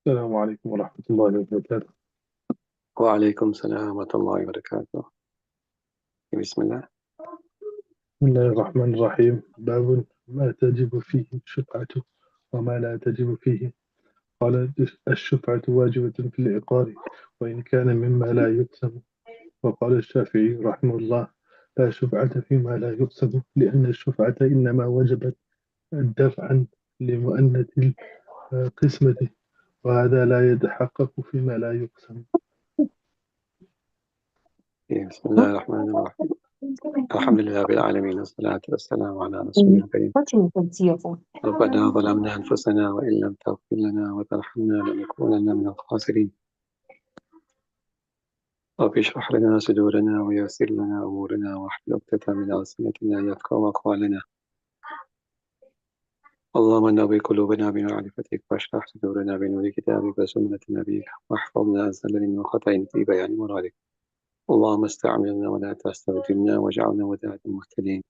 السلام عليكم ورحمة الله وبركاته. وعليكم السلام ورحمة الله وبركاته. بسم الله. بسم الله الرحمن الرحيم. باب ما تجب فيه الشفعة وما لا تجب فيه. قال: الشفعة واجبة في العقار وإن كان مما لا يقسم. وقال الشافعي رحمه الله: لا شفعة فيما لا يقسم، لأن الشفعة إنما وجبت دفعا لمؤنة القسمة، وهذا لا يتحقق فيما لا يقسم. بسم الله الرحمن الرحيم. الحمد لله رب العالمين، والصلاة والسلام على رسولنا الكريم. ربنا ظلمنا أنفسنا وإن لم تغفر لنا وترحمنا لنكونن من الخاسرين. رب اشرح لنا صدورنا ويسر لنا أمورنا واحلل عقدة من ألسنتنا يفقهوا قولنا. اللهم نور قلوبنا بمعرفتك واشرح صدورنا بنور كتابك وسنة نبيك واحفظنا عن زلل وخطأ في بيان مرادك. اللهم استعملنا ولا تستبدلنا واجعلنا هداة مهتدين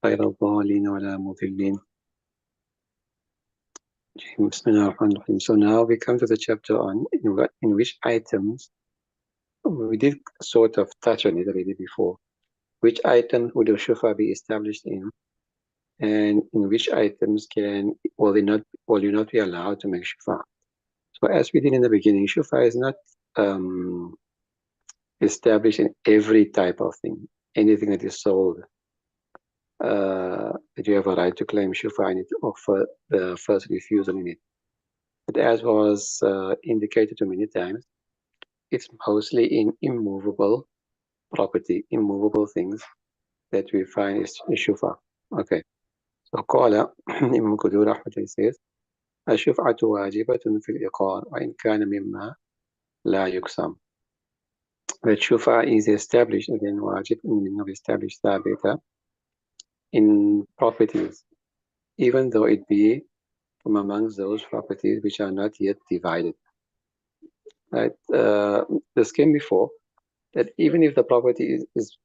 غير الضالين ولا مضلين. Bismillah ar-Rahman ar-Rahim. So now we come to the chapter on in which items we did sort of touch on it already before. Which items would the shufa be established in, and in which items will you not be allowed to make shufa? So as we did in the beginning, shufa is not established in every type of thing. Anything that is sold, that you have a right to claim shufa in it, or for the first refusal in it. But as was indicated to many times, it's mostly in immovable property, immovable things that we find is shufa. Okay. So قال Imam Qudur Rahmatullah says, الشفعة واجبة في الإقرار وإن كان مما لا يقسم. That shufa is established, again wajib, meaning of established thabita, in properties, even though it be from amongst those properties which are not yet divided. Right? This came before, that even if the property is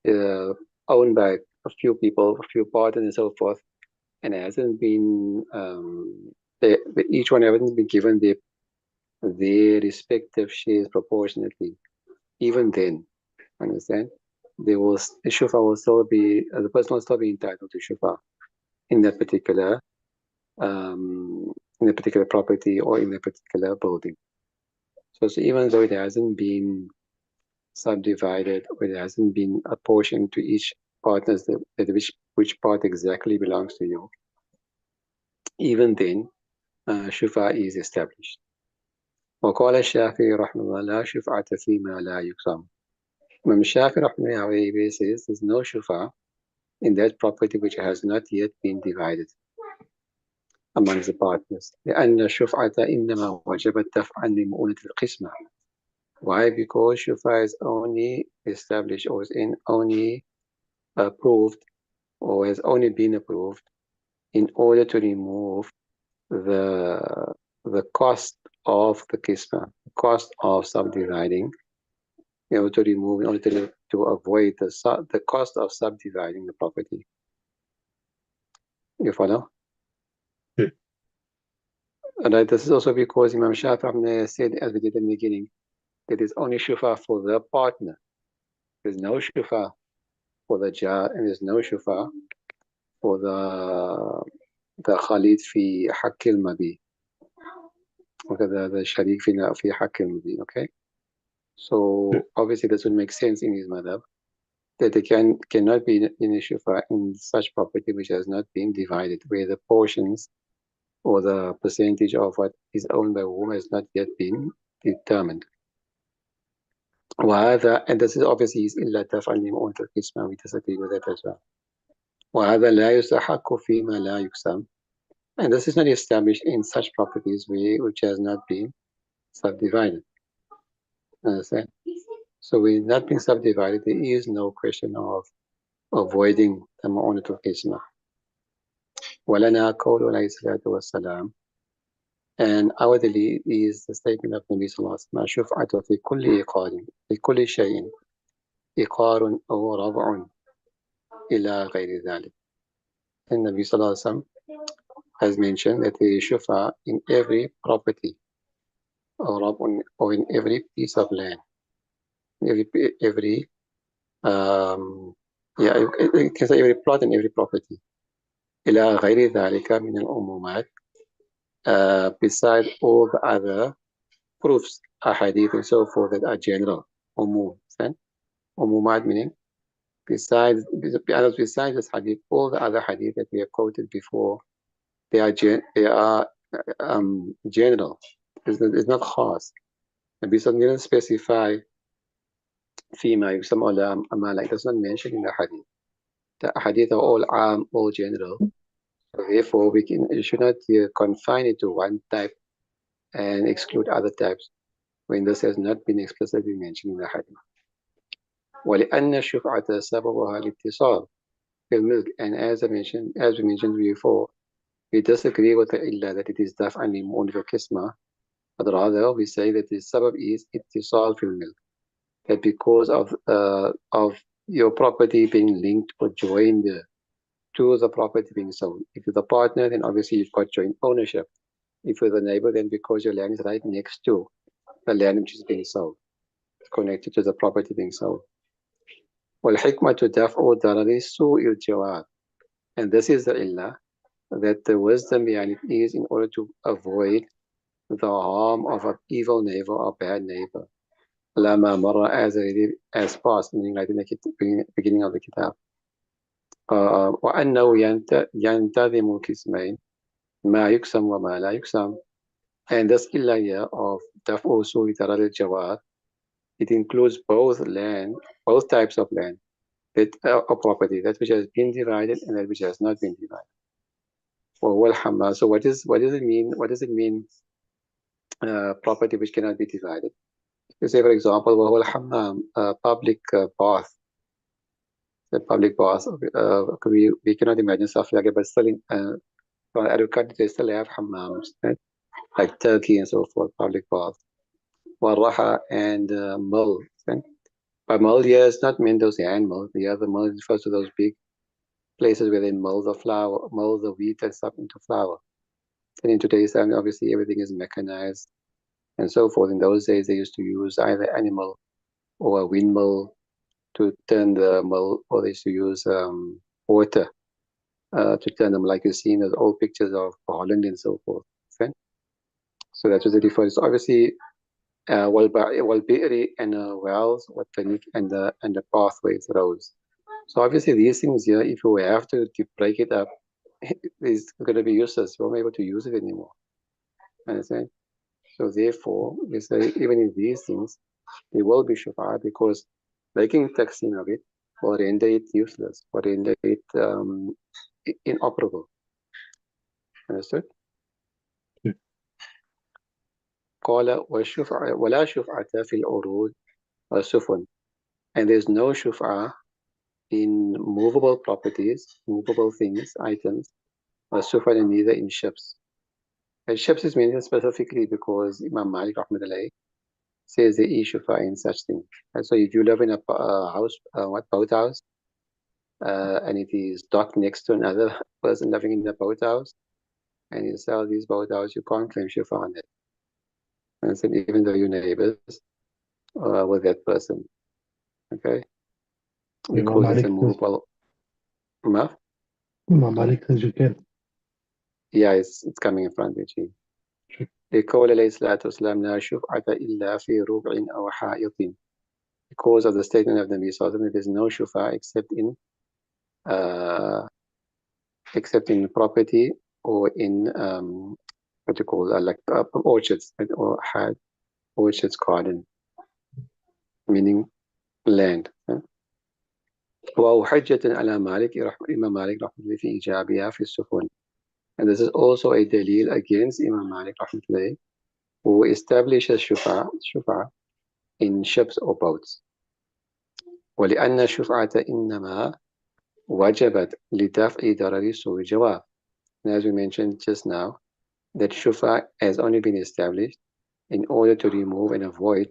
owned by a few people, a few partners and so forth, and hasn't been, each one hasn't been given their respective shares proportionately, even then, understand? The shufa will still be, the person will still be entitled to shufa in that particular property or in a particular building. So even though it hasn't been subdivided, or it hasn't been apportioned to each partner, which part exactly belongs to you, even then, shufa is established. وقال الشافعي رحمه الله لا شفعة فيما لا يقسم. Imam Shafi رحمه الله says there's no shufa in that property which has not yet been divided amongst the partners. لأن الشفعة إنما وجبت دفعا لمؤونة القسمة. Why? Because shufa is only established, or is only approved, or has only been approved in order to remove the cost of the qisma, the cost of subdividing, in order to remove, in order to avoid the cost of subdividing the property. You follow? Okay. And this is also because Imam Shafi'i said, as we did in the beginning, that it's only shufa for the partner. There's no shufa for the jar, and there's no shufa for the Khalid fi حق المبي. Okay, the Sharik fi حق المبي. Okay. So obviously this would make sense in his madhab, that they cannot be in a shufa in such property which has not been divided, where the portions or the percentage of what is owned by whom has not yet been determined. And this is obviously إلا دفعا لمؤونة القسمة, we disagree with that as well. وهذا لا يستحق فيما لا يقسم. And this is not established in such properties which has not been subdivided. Understand? So with not being subdivided, there is no question of avoiding the مؤونة القسمة. ولنا قول عليه الصلاة والسلام. And our delil is the statement of Nabi Sallallahu Alaihi Wasallam, الشفعة في كل إقار في كل شيء إقار أو ربع إلى غير ذلك. And Nabi Sallallahu Alaihi Wasallam has mentioned that there is shufa in every property, or in every piece of land, every um, yeah, it can say every plot and every property. إلى غير ذلك من العمومات, beside all the other proofs, ahadith and so forth that are general. Umum, understand? Umumat meaning besides this hadith, all the other hadith that we have quoted before, they are general. It's not khas. And because didn't specify فيما يسمى الأمانة, it does not mention in the hadith. The hadith are all general. So therefore, you should not confine it to one type and exclude other types when this has not been explicitly mentioned in the hadith. ولأن الشفعة سببها الاتصال في الملك, and as we mentioned before, we disagree with the illa that it is دفعا لمؤنف القسمة, but rather we say that the sabab is اتصال في الملك, that because of your property being linked or joined to the property being sold. If you're the partner, then obviously you've got joint ownership. If you're the neighbor, then because your land is right next to the land which is being sold, it's connected to the property being sold. والحكمة دفع ضرر سوء الجوار, and this is the illah, that the wisdom behind it is in order to avoid the harm of an evil neighbor or bad neighbor. لما مر as past, meaning like in the beginning of the kitab. وأنه ينتظم القسمين ما يقسم وما لا يقسم, and this illah here of دفع سوء ضرر الجوار, it includes both types of land, that or property, that which has been divided and that which has not been divided. So what does it mean? What does it mean? Property which cannot be divided. You say, for example, وهو الحمام, public bath. The public bath. We cannot imagine stuff like it, but still in Arab countries they still have hammams, right? Like Turkey and so forth, public bath. Waraha and mill. Right? By mill, here it's not meant those hand mill. The other mill refers to those big places where they mill the wheat and stuff into flour. And in today's time, obviously everything is mechanized and so forth. In those days, they used to use either animal or a windmill to turn the mill, or they used to use water to turn them, like you see in those old pictures of Holland and so forth. Okay? So that's what it refers to. Obviously, والبئر and wells, والطريق and the pathways, roads. So obviously these things here, if you have to break it up, it's going to be useless. You won't be able to use it anymore. Understand? So therefore, we say even in these things, there will be shuf'a, because making taqsim of it will render it useless, will render it inoperable. Understood? قال والشفعة ولا شفعة في العروض والسفن, and there's no shuf'a in movable properties, movable things, items, والسفن, and neither in ships. And ships is mentioned specifically because Imam Malik rahmatullah says there is shuf'a in such things. And so if you live in a house, boathouse, and it is docked next to another person living in the boathouse, and you sell these boathouses, you can't claim shuf'a on it. And so even though you're neighbors with that person, okay, because it's a movable. Imam Malik says you can. Yeah, it's coming in front of you. لقول عليه الصلاة والسلام لا شفعة إلا في ربع أو حائط, because of the statement of the Nabi Sallallahu Alaihi Wasallam, there is no shufa except in property or in what you call like orchards, or had orchards, garden, meaning land. وحجة على مالك Imam Malik رحمه في إيجابها في السفن, and this is also a dalil against Imam Malik رحمه who establishes shufa in ships or boats. ولأن الشفعة إنما وجبت لدفع ضرر سوء الجوار. And as we mentioned just now, that shufa has only been established in order to remove and avoid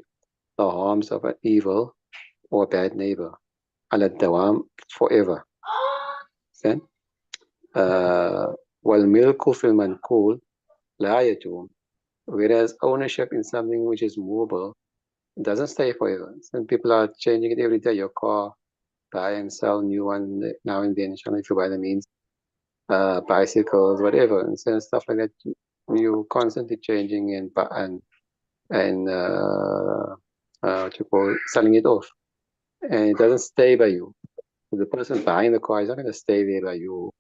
the harms of an evil or bad neighbor. على الدوام, forever. Then, والملك في المنقول لا يدوم, Whereas ownership in something which is movable doesn't stay forever. Some people are changing it every day. Your car, buy and sell new one now and then. If you buy the means, bicycles, whatever, and so stuff like that. You constantly changing and what you call it, selling it off, and it doesn't stay by you. The person buying the car is not going to stay there by you.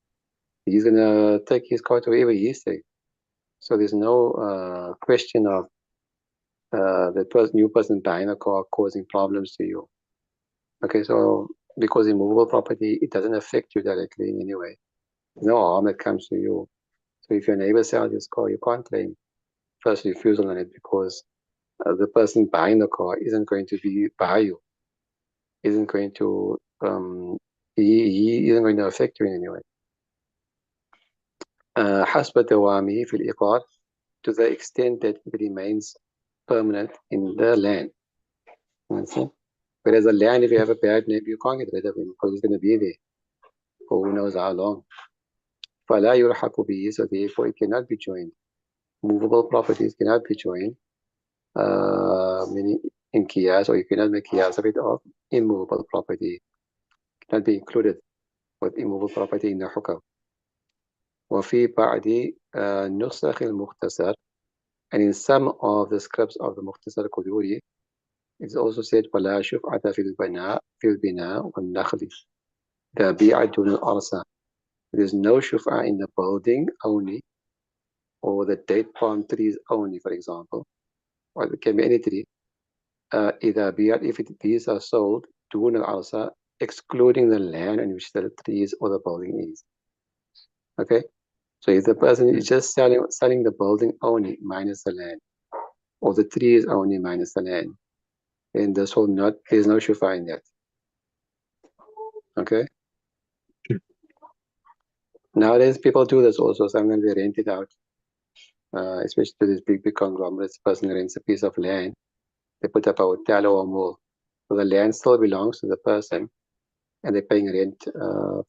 He's going to take his car to wherever he stays. So there's no question of the new person buying a car causing problems to you. Okay, so because immovable property, it doesn't affect you directly in any way. There's no harm that comes to you. So if your neighbor sells his car, you can't claim first refusal on it because the person buying the car isn't going to be by you, isn't going to he isn't going to affect you in any way. حسب دوامه في الإيقاع, to the extent that it remains permanent in the land. Whereas the land, if you have a bad neighbor, you can't get rid of him because he's going to be there for who knows how long. فلا يلحق به, so therefore it cannot be joined. Movable properties cannot be joined. Meaning in qiyas, or you cannot make qiyas of it, of immovable property. Cannot be included with immovable property in the hukam. وفي بعض نسخ المختصر, and in some of the scripts of the Mukhtasar Quduri, it's also said ولا شفعة في البناء والنخل تابعة دون الأرصة. There's no shuf'a in the building only, or the date palm trees only, for example, or it can be any tree. إذا بيعت, if these are sold, دون الأرصة, excluding the land on which the trees or the building is. Okay, so if the person is just selling the building only minus the land, or the trees only minus the land, then this will not, there's no shuf'a in that. Okay. Nowadays, people do this also. Sometimes they rent it out, especially to these big conglomerates. The person rents a piece of land, they put up a hotel or a mall. So the land still belongs to the person, and they're paying rent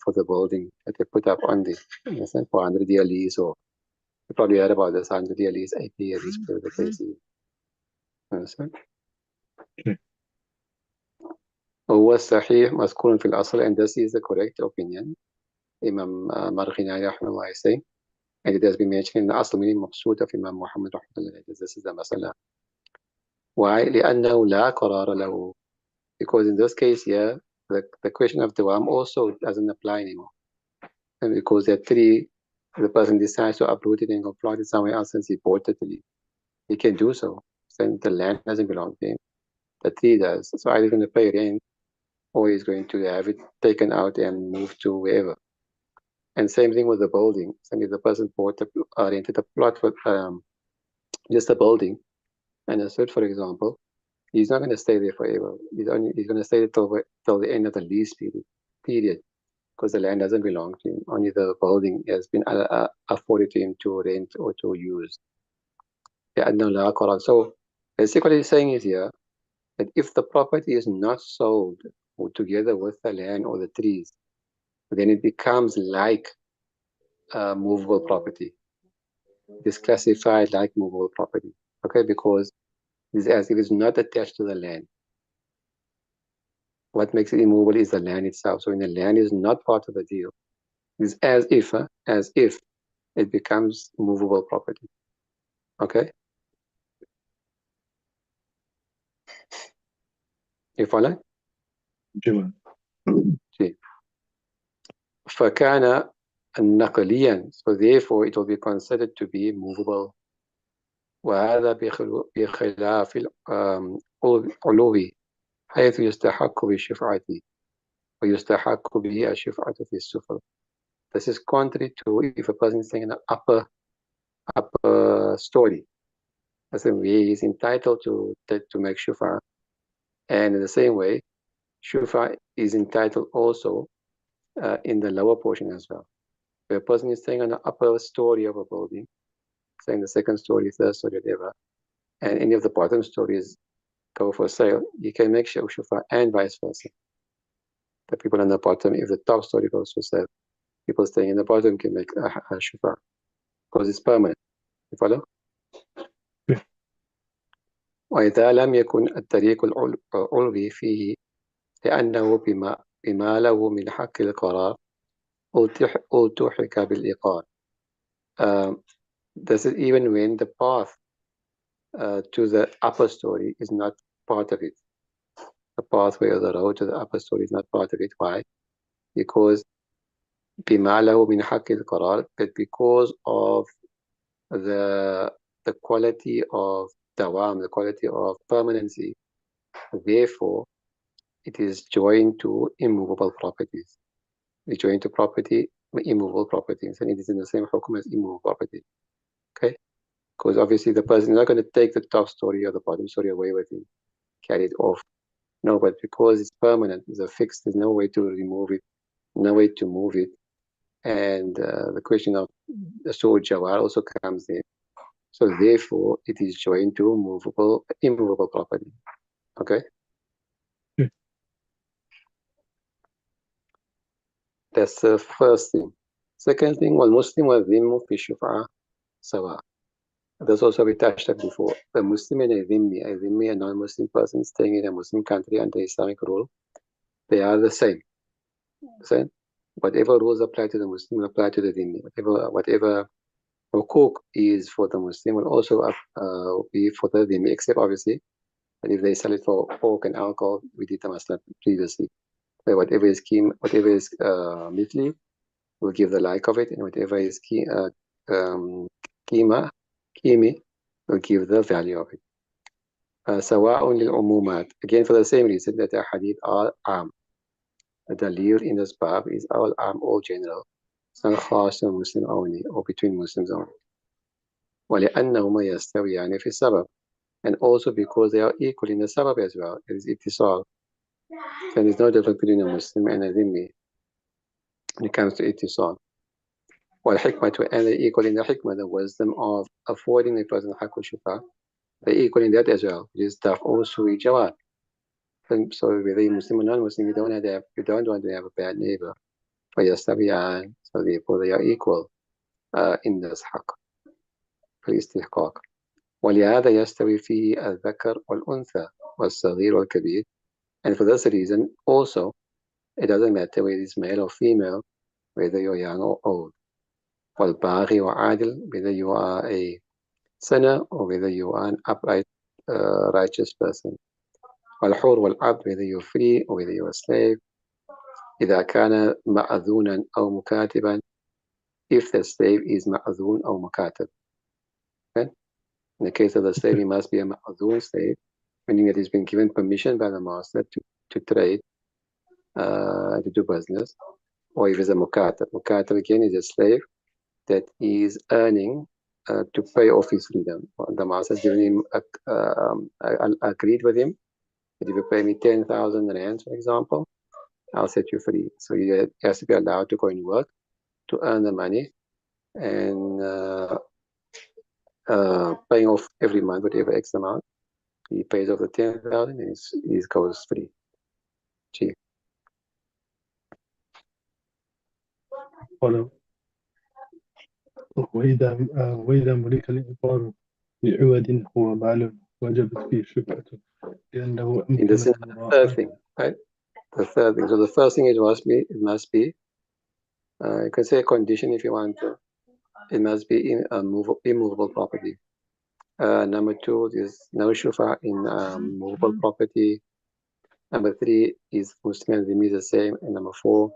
for the building that they put up on the, for 100-year lease, or you probably heard about this 100-year lease, 80-year lease, whatever the case is. Understand? هو الصحيح مذكور في الأصل, and this is the correct opinion. Imam Marghina rahimahullah is saying, and it has been mentioned in the Asl, meaning مقصود of Imam Muhammad rahimahullah. This is the masala. Why? لأنه لا قرار له, because in this case here, the question of dawam also doesn't apply anymore. And because that tree, the person decides to uproot it and go plant it somewhere else since he bought the tree, he can do so. Since the land doesn't belong to him, the tree does. So either he's going to pay rent, or he's going to have it taken out and moved to wherever. And same thing with the building. So if the person rented a plot for just a building and a suit, for example, he's not going to stay there forever. He's going to stay there till the end of the lease period, because the land doesn't belong to him. Only the building has been afforded to him to rent or to use. So basically what he's saying is here, that if the property is not sold or together with the land or the trees, then it becomes like movable property. It is classified like movable property. Okay, because it's as if it's not attached to the land. What makes it immovable is the land itself. So when the land is not part of the deal, it's as if it becomes movable property. Okay? You follow? جميل. فكان نقليا, so therefore it will be considered to be movable. وهذا بخلاف العلو حيث يستحق بالشفعة ويستحق به الشفعة في السفل. This is contrary to if a person is staying in an upper story. As in way he is entitled to make shufa, and in the same way, shufa is entitled also in the lower portion as well. If a person is staying on the upper story of a building, saying the second story, third story, whatever, and any of the bottom stories go for sale, you can make shufa, and vice versa. The people on the bottom, if the top story goes for sale, people staying in the bottom can make a shufa, because it's permanent. You follow? Yeah. وإذا لم يكن الطريق العلوي فيه لأنه بما له من حق القرار ألتحق بالإيقاع. Um, this is even when the path to the upper story is not part of it. The pathway or the road to the upper story is not part of it. Why? Because بما له من حق القرار, but because of the quality of dawam, the quality of permanency, therefore it is joined to immovable properties. It's joined to property, immovable properties, and it is in the same hukum as immovable property. Okay? Because obviously the person is not going to take the top story or the bottom story away with him, carry it off. No, but because it's permanent, it's a fixed, there's no way to remove it, no way to move it. And the question of the sword jawar also comes in. So therefore, it is joined to immovable property. Okay? That's the first thing. Second thing, والمسلم والذم في الشفعة سواء. That's also we touched on before. The Muslim and a dhimmi, a non-Muslim person staying in a Muslim country under Islamic rule, they are the same. Same. Whatever rules apply to the Muslim will apply to the dhimmi. Whatever hukuk is for the Muslim will also be for the dhimmi, except obviously that if they sell it for pork and alcohol, we did the masla previously. So whatever is mithli, we'll give the like of it, and whatever is kimi, we'll give the value of it. سواء للعمومات, again for the same reason that the hadith are am. The dalil in this bab is all am, all general. It's not khas and Muslim only or between Muslims only. ولأنهما يستويان في السبب, and also because they are equal in the sabab as well. It is ittisal. There is no difference between a Muslim and a dhimmi when it comes to ittisal. والحكمة, and they equal in the hikmah, the wisdom of affording a person حق الشفاء. They equal in that as well. It is daf'u su'i jawad. So whether you're Muslim or non-Muslim, you don't want to have a bad neighbor. فيستويان, so therefore they are equal in this حق في الاستحقاق. ولهذا يستوي فيه الذكر والأنثى والصغير والكبير. And for this reason also, it doesn't matter whether it's male or female, whether you're young or old. والباغي وعادل, whether you are a sinner or whether you are an upright, righteous person. والحور والعبد, whether you're free or whether you're a slave. إذا كان مأذونا أو مكاتبا, if the slave is مأذون أو مكاتب. Okay? In the case of the slave, he must be a ma'adhun slave, meaning that he's been given permission by the master to trade, to do business. Or if he's a mukatab again is a slave that is earning to pay off his freedom. The master has given him, agreed with him that if you pay me 10,000 rands, for example, I'll set you free. So he has to be allowed to go and work to earn the money and paying off every month whatever X amount. He pays off the 10,000 and he goes free. Gee. وإذا ملك الإقرار بعوض هو مال وجبت فيه الشفعة لأنه And this أمكن is the third المراءة. thing, right? The third thing. So the first thing it must be you can say a condition if you want to. It must be in immovable property. Number two is no shufa in movable property. Number three is Muslim and Zimmi the same. And number four,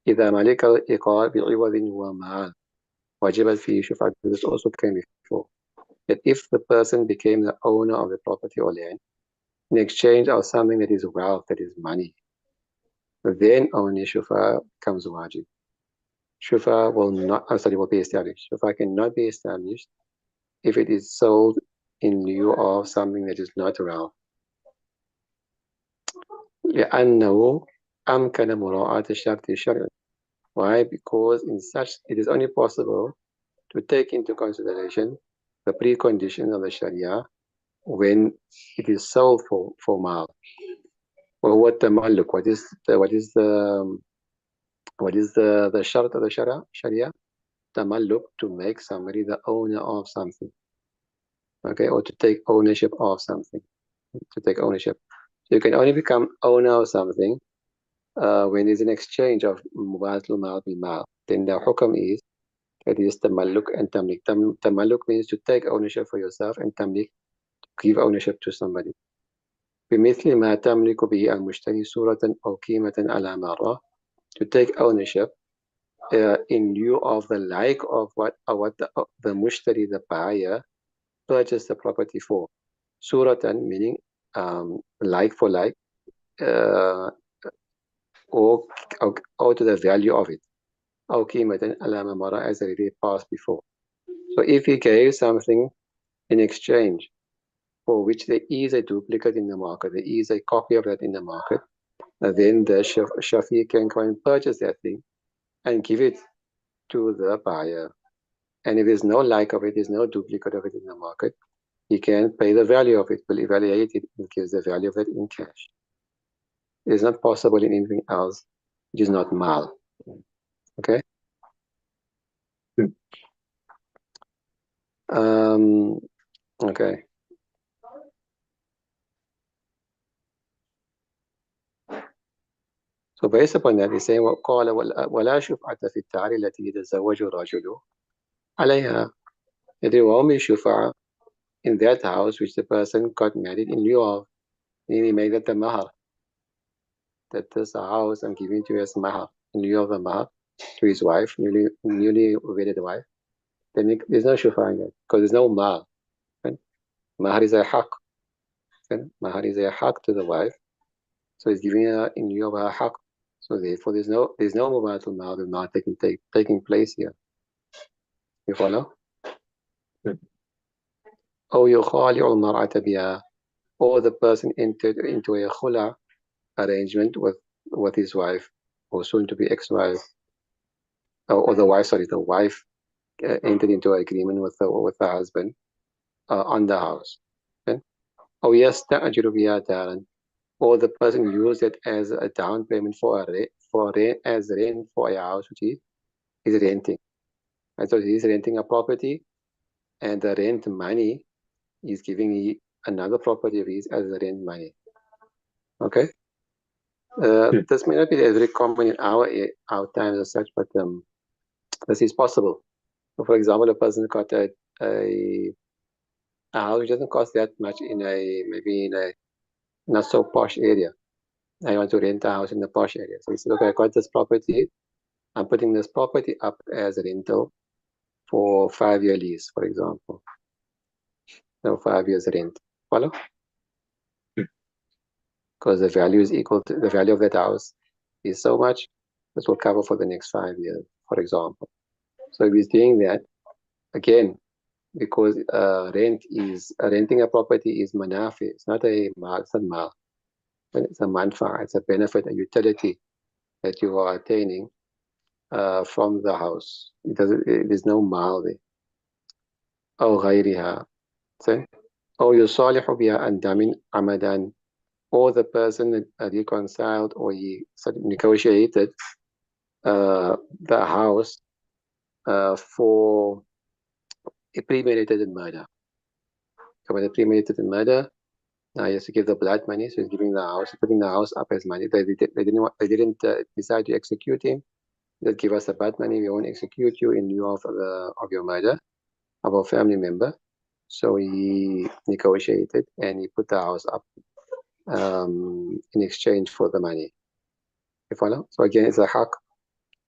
إذا ملك الإقرار بعوض هو مال وجبت فيه شفعة. This also came before. That if the person became the owner of the property or land in exchange of something that is wealth, that is money, then only shufa becomes wajib. Shufa will be established. Shufa cannot be established if it is sold in lieu of something that is not wealth. لأنه أمكن مراعاة الشرط الشرعي. Why? Because in such it is only possible to take into consideration the preconditions of the Sharia when it is sold for mal. Well, what the maluk? What is the shart of the Sharia? The maluk, to make somebody the owner of something. okay, or to take ownership of something, to take ownership. So you can only become owner of something when there's an exchange of mubatul mal bil mal. Then the hukam is that is tamalluk and tamlik. Tamalluk means to take ownership for yourself, and tamlik to give ownership to somebody. بمثل ما تملك به المشتري صورة أو قيمة على مرة, to take ownership in lieu of the like of what the mushtari, the buyer, purchased the property for. Suratan meaning like for like, uh, or, or to the value of it. أو قيمة على ما مر, as it did passed before. So if he gave something in exchange for which there is a duplicate in the market, there is a copy of that in the market, then the Shafi can go and purchase that thing and give it to the buyer. And if there's no like of it, there's no duplicate of it in the market, he can pay the value of it, will evaluate it, and gives the value of it in cash. It is not possible in anything else which is not mal. Okay? Um, okay. So based upon that, he's saying وقال ولا شفعة في الدار التي يتزوج الرجل عليها. There won't be shufa in that house which the person got married in lieu of. Meaning he made it the mahar. That this house I'm giving to you as mahar, in lieu of the mahar, to his wife, newly wedded wife. Then there's no shufa in that because there's no mahar. Right? Mahar is a haq. Right? Mahar is a haq to the wife. So he's giving her in lieu of her haq. So therefore there's no mubatul mahar taking place here. You follow? أو يخالع المرأة بها, or the person entered into a khula arrangement with his wife, or soon to be ex-wife, or the wife, sorry, the wife entered into an agreement with the husband on the house. Okay? أو يستأجر بها دارا, or the person used it as a down payment as rent for a house which is renting. And so he's renting a property, and the rent money is giving another property of his as the rent money. Okay? This may not be very common in our times as such, but this is possible. So for example, a person got a house which doesn't cost that much maybe in a not so posh area. I want to rent a house in the posh area. So he said, okay, I got this property. I'm putting this property up as a rental for 5-year lease, for example. No, 5 years rent. Follow? Because the value is equal to the value of that house is so much, this will cover for the next 5 years, for example. So if he's doing that, again, because renting a property is manafi. It's not mal, it's not mal. It's a manfa, it's a benefit, a utility that you are attaining from the house. There's no mal there. أو غيرها. So, أو يصالح بها أن دم عمدا, or the person reconciled or he negotiated the house for a premeditated murder. So when a premeditated murder, now he has to give the blood money, so he's giving the house, putting the house up as money. They didn't decide to execute him. They'll give us the blood money. We won't execute you in lieu of your murder of a family member. So he negotiated and he put the house up in exchange for the money. You follow? So again, it's a haq.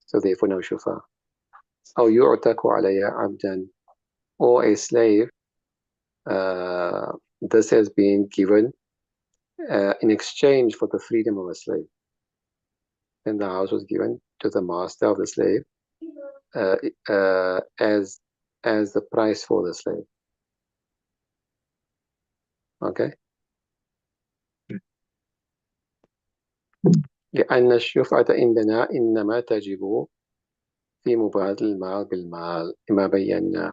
So therefore, no shufa. أو يعتق عليها عبدا, or a slave. This has been given in exchange for the freedom of a slave. And the house was given to the master of the slave as the price for the slave. Okay. لأن الشفعة عندنا إنما تجب في مبادلة المال بالمال كما بينا.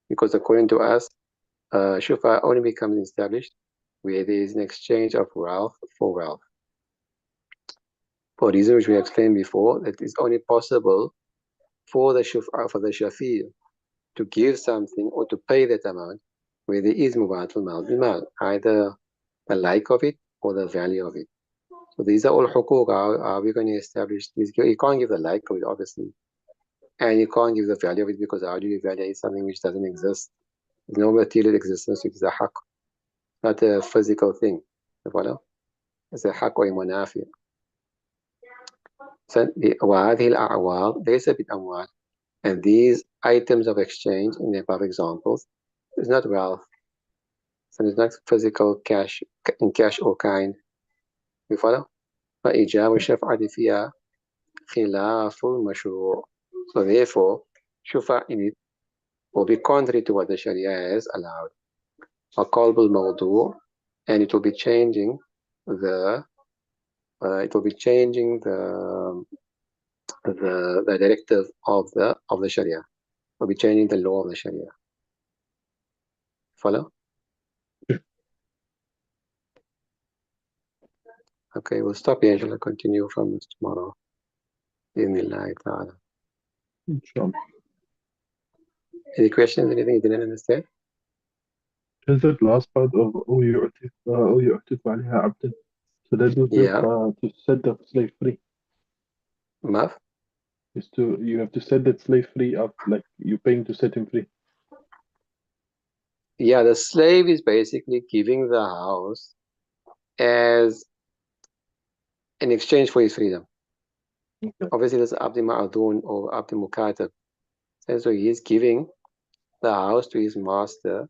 Because according to us, shufa only becomes established where there is an exchange of wealth for wealth. For reasons which we explained before, that is only possible for the shafi to give something or to pay that amount where there is مبادلة المال بالمال, either the like of it or the value of it. So these are all حقوق. How are we going to establish these? You can't give the like of it, obviously. And you can't give the value of it, because how do you evaluate something which doesn't exist? There's no material existence, which is a حق, not a physical thing. You follow? It's a حق or منافع. So وهذه الأعوار ليس بالأموال. And these items of exchange in the above examples is not wealth. So it's not physical cash in cash or kind. You follow? فإيجاب الشفعة فيها خلاف المشروع. So therefore, شفع in it will be contrary to what the Sharia has allowed. وقلب الموضوع, and it will be changing the the directive of the Sharia. It will be changing the law of the Sharia. Follow? Okay, we'll stop here. Shall I continue from this tomorrow? Bismillah ta'ala. inshallah. Any questions? Anything you didn't understand? Is that last part of أو يعتق عليها عبدا? So that was it, Yeah. to set the slave free. Maaf? You have to set that slave free of, like, you're paying to set him free. Yeah, the slave is basically giving the house as in exchange for his freedom. Okay. Obviously, that's Abdi Ma'adun or Abdi Mukatab. And so he is giving the house to his master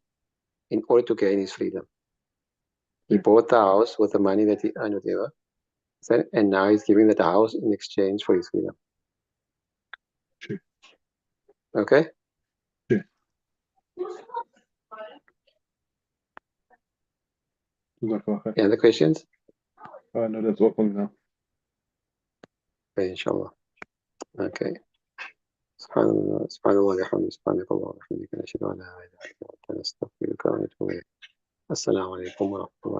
in order to gain his freedom. He Okay. bought the house with the money that he earned, whatever, and now he's giving that house in exchange for his freedom. Sure. Okay? Sure. Jazakallah khair. Any other questions? No, that's all for me now. Okay, inshallah. Okay. سبحان الله سبحان الله وبحمده سبحانك اللهم وبحمدك نشهد أن لا إله إلا أنت نستغفرك ونتوب إليك. السلام عليكم ورحمة الله